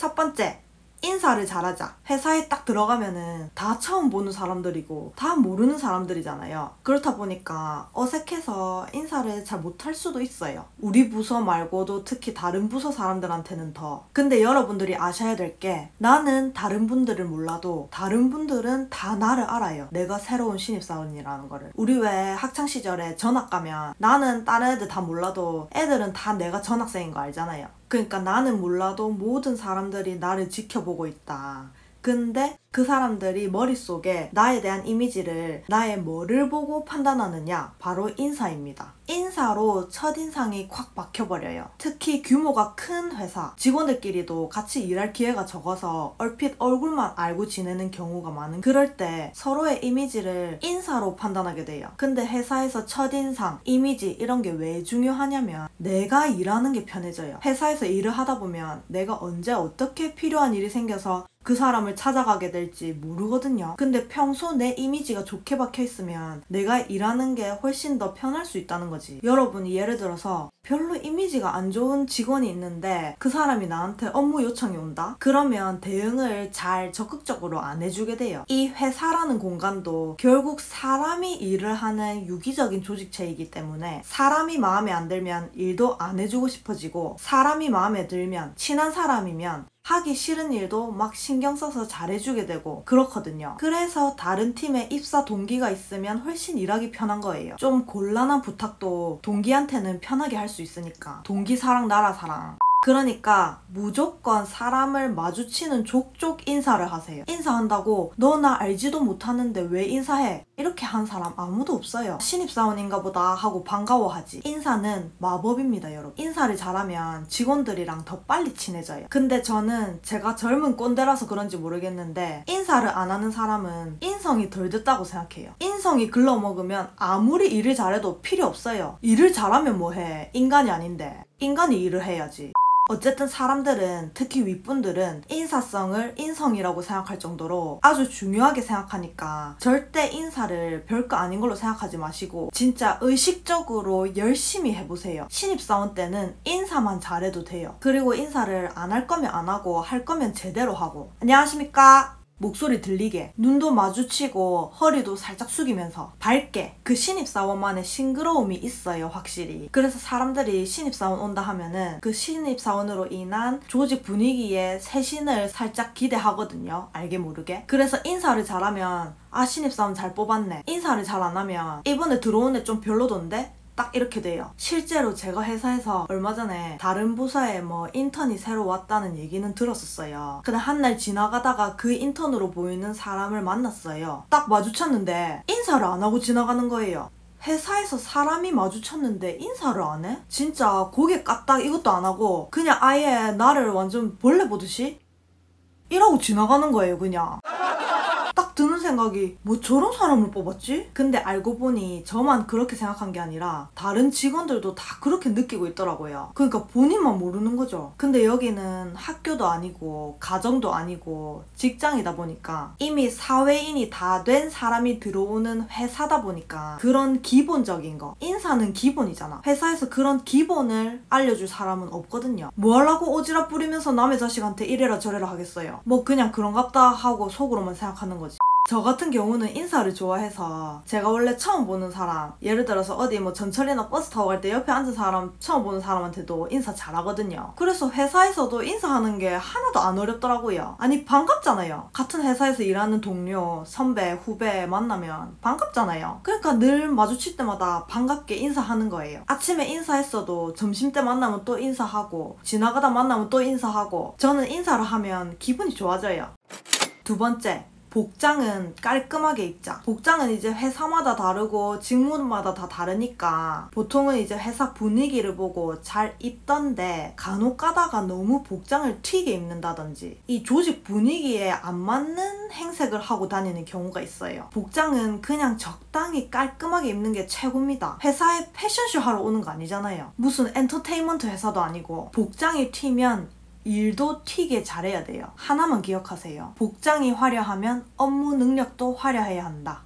첫 번째, 인사를 잘하자. 회사에 딱 들어가면은 다 처음 보는 사람들이고 다 모르는 사람들이잖아요. 그렇다 보니까 어색해서 인사를 잘 못할 수도 있어요. 우리 부서 말고도 특히 다른 부서 사람들한테는 더. 근데 여러분들이 아셔야 될 게, 나는 다른 분들을 몰라도 다른 분들은 다 나를 알아요. 내가 새로운 신입사원이라는 거를. 우리 왜 학창시절에 전학 가면 나는 다른 애들 다 몰라도 애들은 다 내가 전학생인 거 알잖아요. 그러니까 나는 몰라도 모든 사람들이 나를 지켜보고 있다. 근데 그 사람들이 머릿속에 나에 대한 이미지를 나의 뭐를 보고 판단하느냐? 바로 인사입니다. 인사로 첫인상이 콱 박혀버려요. 특히 규모가 큰 회사, 직원들끼리도 같이 일할 기회가 적어서 얼핏 얼굴만 알고 지내는 경우가 많은, 그럴 때 서로의 이미지를 인사로 판단하게 돼요. 근데 회사에서 첫인상, 이미지 이런 게 왜 중요하냐면 내가 일하는 게 편해져요. 회사에서 일을 하다 보면 내가 언제 어떻게 필요한 일이 생겨서 그 사람을 찾아가게 될지 모르거든요. 근데 평소 내 이미지가 좋게 박혀있으면 내가 일하는 게 훨씬 더 편할 수 있다는 거지. 여러분이 예를 들어서 별로 이미지가 안 좋은 직원이 있는데 그 사람이 나한테 업무 요청이 온다? 그러면 대응을 잘 적극적으로 안 해주게 돼요. 이 회사라는 공간도 결국 사람이 일을 하는 유기적인 조직체이기 때문에 사람이 마음에 안 들면 일도 안 해주고 싶어지고, 사람이 마음에 들면, 친한 사람이면 하기 싫은 일도 막 신경 써서 잘해주게 되고 그렇거든요. 그래서 다른 팀에 입사 동기가 있으면 훨씬 일하기 편한 거예요. 좀 곤란한 부탁도 동기한테는 편하게 할 수 있으니까. 동기 사랑 나라 사랑. 그러니까 무조건 사람을 마주치는 족족 인사를 하세요. 인사한다고 너 나 알지도 못하는데 왜 인사해? 이렇게 한 사람 아무도 없어요. 신입사원인가 보다 하고 반가워하지. 인사는 마법입니다, 여러분. 인사를 잘하면 직원들이랑 더 빨리 친해져요. 근데 저는 제가 젊은 꼰대라서 그런지 모르겠는데 인사를 안 하는 사람은 인성이 덜 됐다고 생각해요. 인성이 글러먹으면 아무리 일을 잘해도 필요 없어요. 일을 잘하면 뭐해? 인간이 아닌데. 인간이 일을 해야지. 어쨌든 사람들은, 특히 윗분들은 인사성을 인성이라고 생각할 정도로 아주 중요하게 생각하니까 절대 인사를 별거 아닌 걸로 생각하지 마시고 진짜 의식적으로 열심히 해보세요. 신입사원 때는 인사만 잘해도 돼요. 그리고 인사를 안 할 거면 안 하고 할 거면 제대로 하고, 안녕하십니까? 목소리 들리게, 눈도 마주치고 허리도 살짝 숙이면서 밝게. 그 신입사원만의 싱그러움이 있어요, 확실히. 그래서 사람들이 신입사원 온다 하면은 그 신입사원으로 인한 조직 분위기에 쇄신을 살짝 기대하거든요, 알게 모르게. 그래서 인사를 잘하면 아, 신입사원 잘 뽑았네. 인사를 잘 안 하면 이번에 들어온 애 좀 별로던데? 딱 이렇게 돼요. 실제로 제가 회사에서 얼마 전에 다른 부서에 인턴이 새로 왔다는 얘기는 들었었어요. 근데 한날 지나가다가 그 인턴으로 보이는 사람을 만났어요. 딱 마주쳤는데 인사를 안 하고 지나가는 거예요. 회사에서 사람이 마주쳤는데 인사를 안 해? 진짜 고개 까딱 이것도 안 하고 그냥 아예 나를 완전 벌레 보듯이 이러고 지나가는 거예요, 그냥. 딱 드는 생각이, 뭐 저런 사람을 뽑았지? 근데 알고 보니 저만 그렇게 생각한 게 아니라 다른 직원들도 다 그렇게 느끼고 있더라고요. 그러니까 본인만 모르는 거죠. 근데 여기는 학교도 아니고 가정도 아니고 직장이다 보니까 이미 사회인이 다 된 사람이 들어오는 회사다 보니까 그런 기본적인 거, 인사는 기본이잖아. 회사에서 그런 기본을 알려줄 사람은 없거든요. 뭐 하려고 오지랖 부리면서 남의 자식한테 이래라 저래라 하겠어요. 뭐 그냥 그런갑다 하고 속으로만 생각하는 거지. 저 같은 경우는 인사를 좋아해서, 제가 원래 처음 보는 사람, 예를 들어서 어디 전철이나 버스 타고 갈 때 옆에 앉은 사람, 처음 보는 사람한테도 인사 잘하거든요. 그래서 회사에서도 인사하는 게 하나도 안 어렵더라고요. 아니, 반갑잖아요. 같은 회사에서 일하는 동료, 선배, 후배 만나면 반갑잖아요. 그러니까 늘 마주칠 때마다 반갑게 인사하는 거예요. 아침에 인사했어도 점심때 만나면 또 인사하고, 지나가다 만나면 또 인사하고, 저는 인사를 하면 기분이 좋아져요. 두 번째, 복장은 깔끔하게 입자. 복장은 이제 회사마다 다르고 직무마다 다 다르니까 보통은 이제 회사 분위기를 보고 잘 입던데, 간혹 가다가 너무 복장을 튀게 입는다든지 이 조직 분위기에 안 맞는 행색을 하고 다니는 경우가 있어요. 복장은 그냥 적당히 깔끔하게 입는 게 최고입니다. 회사에 패션쇼 하러 오는 거 아니잖아요. 무슨 엔터테인먼트 회사도 아니고. 복장이 튀면 일도 튀게 잘해야 돼요. 하나만 기억하세요. 복장이 화려하면 업무 능력도 화려해야 한다.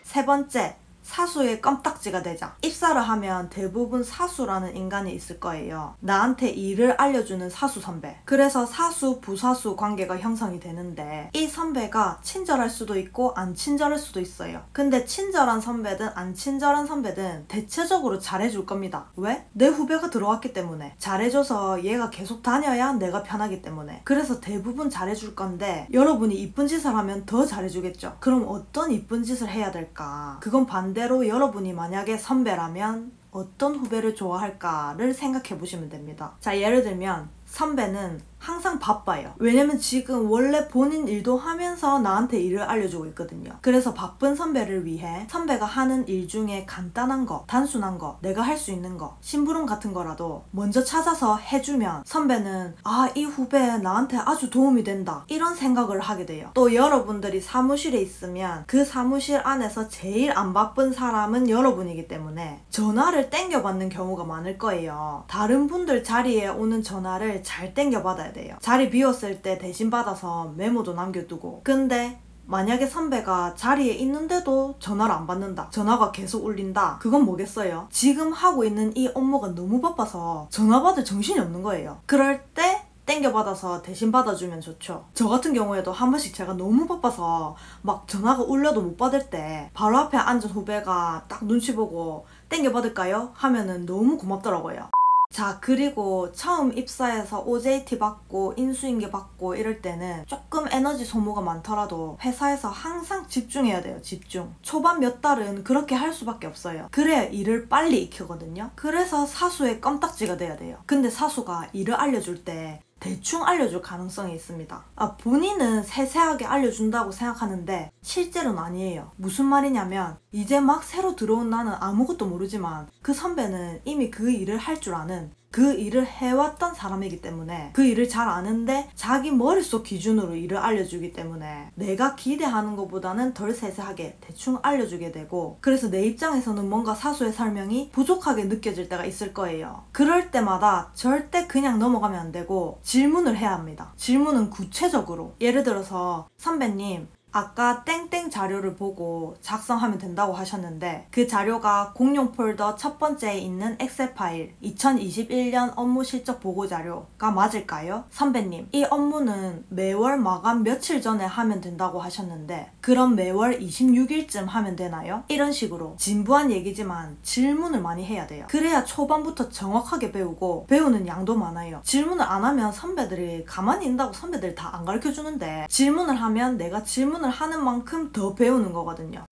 세 번째, 사수의 껌딱지가 되자. 입사를 하면 대부분 사수라는 인간이 있을 거예요. 나한테 일을 알려주는 사수 선배. 그래서 사수, 부사수 관계가 형성이 되는데 이 선배가 친절할 수도 있고 안 친절할 수도 있어요. 근데 친절한 선배든 안 친절한 선배든 대체적으로 잘해줄 겁니다. 왜? 내 후배가 들어왔기 때문에. 잘해줘서 얘가 계속 다녀야 내가 편하기 때문에. 그래서 대부분 잘해줄 건데 여러분이 이쁜 짓을 하면 더 잘해주겠죠. 그럼 어떤 이쁜 짓을 해야 될까? 그건 반대로 여러분이 만약에 선배라면 어떤 후배를 좋아할까를 생각해 보시면 됩니다. 자, 예를 들면 선배는 항상 바빠요. 왜냐면 지금 원래 본인 일도 하면서 나한테 일을 알려주고 있거든요. 그래서 바쁜 선배를 위해 선배가 하는 일 중에 간단한 거, 단순한 거, 내가 할 수 있는 거, 심부름 같은 거라도 먼저 찾아서 해주면 선배는 아, 이 후배 나한테 아주 도움이 된다, 이런 생각을 하게 돼요. 또 여러분들이 사무실에 있으면 그 사무실 안에서 제일 안 바쁜 사람은 여러분이기 때문에 전화를 땡겨받는 경우가 많을 거예요. 다른 분들 자리에 오는 전화를 잘 땡겨받아야 돼요. 자리 비웠을 때 대신 받아서 메모도 남겨두고. 근데 만약에 선배가 자리에 있는데도 전화를 안 받는다, 전화가 계속 울린다, 그건 뭐겠어요? 지금 하고 있는 이 업무가 너무 바빠서 전화 받을 정신이 없는 거예요. 그럴 때 땡겨받아서 대신 받아주면 좋죠. 저 같은 경우에도 한 번씩 제가 너무 바빠서 막 전화가 울려도 못 받을 때 바로 앞에 앉은 후배가 딱 눈치 보고 땡겨받을까요? 하면은 너무 고맙더라고요. 자, 그리고 처음 입사해서 OJT 받고 인수인계 받고 이럴 때는 조금 에너지 소모가 많더라도 회사에서 항상 집중해야 돼요. 집중. 초반 몇 달은 그렇게 할 수밖에 없어요. 그래야 일을 빨리 익히거든요. 그래서 사수의 껌딱지가 돼야 돼요. 근데 사수가 일을 알려줄 때 대충 알려줄 가능성이 있습니다. 본인은 세세하게 알려준다고 생각하는데 실제로는 아니에요. 무슨 말이냐면 이제 막 새로 들어온 나는 아무것도 모르지만 그 선배는 이미 그 일을 할 줄 아는, 그 일을 해왔던 사람이기 때문에 그 일을 잘 아는데 자기 머릿속 기준으로 일을 알려주기 때문에 내가 기대하는 것보다는 덜 세세하게 대충 알려주게 되고, 그래서 내 입장에서는 뭔가 사수의 설명이 부족하게 느껴질 때가 있을 거예요. 그럴 때마다 절대 그냥 넘어가면 안 되고 질문을 해야 합니다. 질문은 구체적으로. 예를 들어서 선배님, 아까 땡땡 자료를 보고 작성하면 된다고 하셨는데 그 자료가 공용 폴더 첫 번째에 있는 엑셀 파일 2021년 업무 실적 보고 자료가 맞을까요? 선배님, 이 업무는 매월 마감 며칠 전에 하면 된다고 하셨는데 그럼 매월 26일쯤 하면 되나요? 이런 식으로 진부한 얘기지만 질문을 많이 해야 돼요. 그래야 초반부터 정확하게 배우고 배우는 양도 많아요. 질문을 안 하면 선배들이 가만히 있는다고 선배들 다 안 가르쳐주는데 질문을 하면 내가 질문을 하는 만큼 더 배우는 거거든요.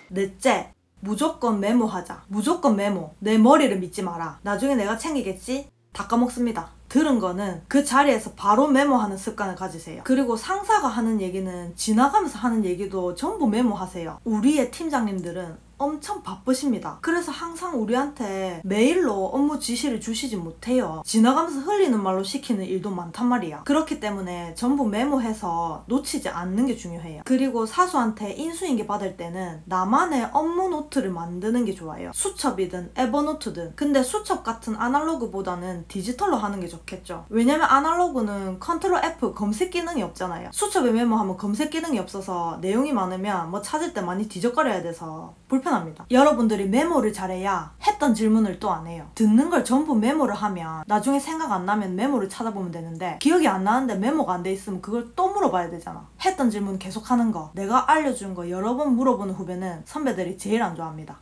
넷째, 무조건 메모하자. 무조건 메모. 내 머리를 믿지 마라. 나중에 내가 챙기겠지? 다 까먹습니다. 들은 거는 그 자리에서 바로 메모하는 습관을 가지세요. 그리고 상사가 하는 얘기는 지나가면서 하는 얘기도 전부 메모하세요. 우리의 팀장님들은 엄청 바쁘십니다. 그래서 항상 우리한테 메일로 업무 지시를 주시지 못해요. 지나가면서 흘리는 말로 시키는 일도 많단 말이야. 그렇기 때문에 전부 메모해서 놓치지 않는 게 중요해요. 그리고 사수한테 인수인계 받을 때는 나만의 업무 노트를 만드는 게 좋아요. 수첩이든 에버노트든. 근데 수첩 같은 아날로그보다는 디지털로 하는 게 좋겠죠. 왜냐면 아날로그는 컨트롤 F 검색 기능이 없잖아요. 수첩에 메모하면 검색 기능이 없어서 내용이 많으면 뭐 찾을 때 많이 뒤적거려야 돼서 불편합니다. 여러분들이 메모를 잘해야 했던 질문을 또 안 해요. 듣는 걸 전부 메모를 하면 나중에 생각 안 나면 메모를 찾아보면 되는데 기억이 안 나는데 메모가 안 돼 있으면 그걸 또 물어봐야 되잖아. 했던 질문 계속 하는 거, 내가 알려준 거 여러 번 물어보는 후배는 선배들이 제일 안 좋아합니다.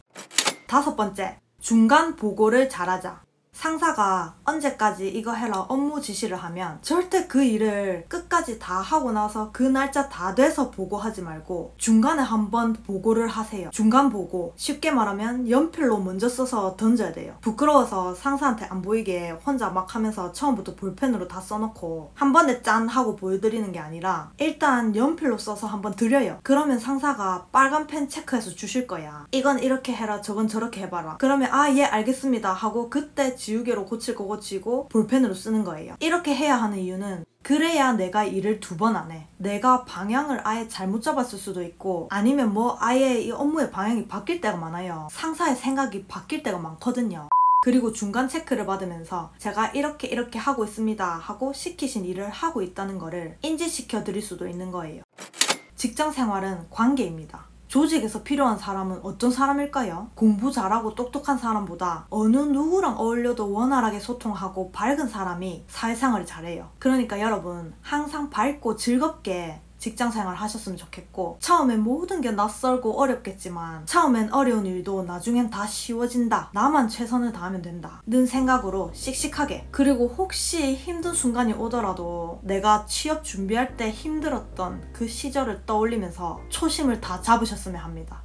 다섯 번째, 중간 보고를 잘하자. 상사가 언제까지 이거 해라 업무 지시를 하면 절대 그 일을 끝까지 다 하고 나서 그 날짜 다 돼서 보고하지 말고 중간에 한번 보고를 하세요. 중간 보고, 쉽게 말하면 연필로 먼저 써서 던져야 돼요. 부끄러워서 상사한테 안 보이게 혼자 막 하면서 처음부터 볼펜으로 다 써놓고 한 번에 짠 하고 보여드리는 게 아니라 일단 연필로 써서 한번 드려요. 그러면 상사가 빨간 펜 체크해서 주실 거야. 이건 이렇게 해라, 저건 저렇게 해봐라. 그러면 아, 예 알겠습니다 하고 그때 지우개로 고칠 거 고치고 볼펜으로 쓰는 거예요. 이렇게 해야 하는 이유는 그래야 내가 일을 두 번 안 해. 내가 방향을 아예 잘못 잡았을 수도 있고 아니면 뭐 아예 이 업무의 방향이 바뀔 때가 많아요. 상사의 생각이 바뀔 때가 많거든요. 그리고 중간 체크를 받으면서 제가 이렇게 하고 있습니다 하고 시키신 일을 하고 있다는 거를 인지시켜 드릴 수도 있는 거예요. 직장 생활은 관계입니다. 조직에서 필요한 사람은 어떤 사람일까요? 공부 잘하고 똑똑한 사람보다 어느 누구랑 어울려도 원활하게 소통하고 밝은 사람이 사회생활을 잘해요. 그러니까 여러분 항상 밝고 즐겁게 직장생활 하셨으면 좋겠고, 처음엔 모든 게 낯설고 어렵겠지만 처음엔 어려운 일도 나중엔 다 쉬워진다, 나만 최선을 다하면 된다 는 생각으로 씩씩하게, 그리고 혹시 힘든 순간이 오더라도 내가 취업 준비할 때 힘들었던 그 시절을 떠올리면서 초심을 다 잡으셨으면 합니다.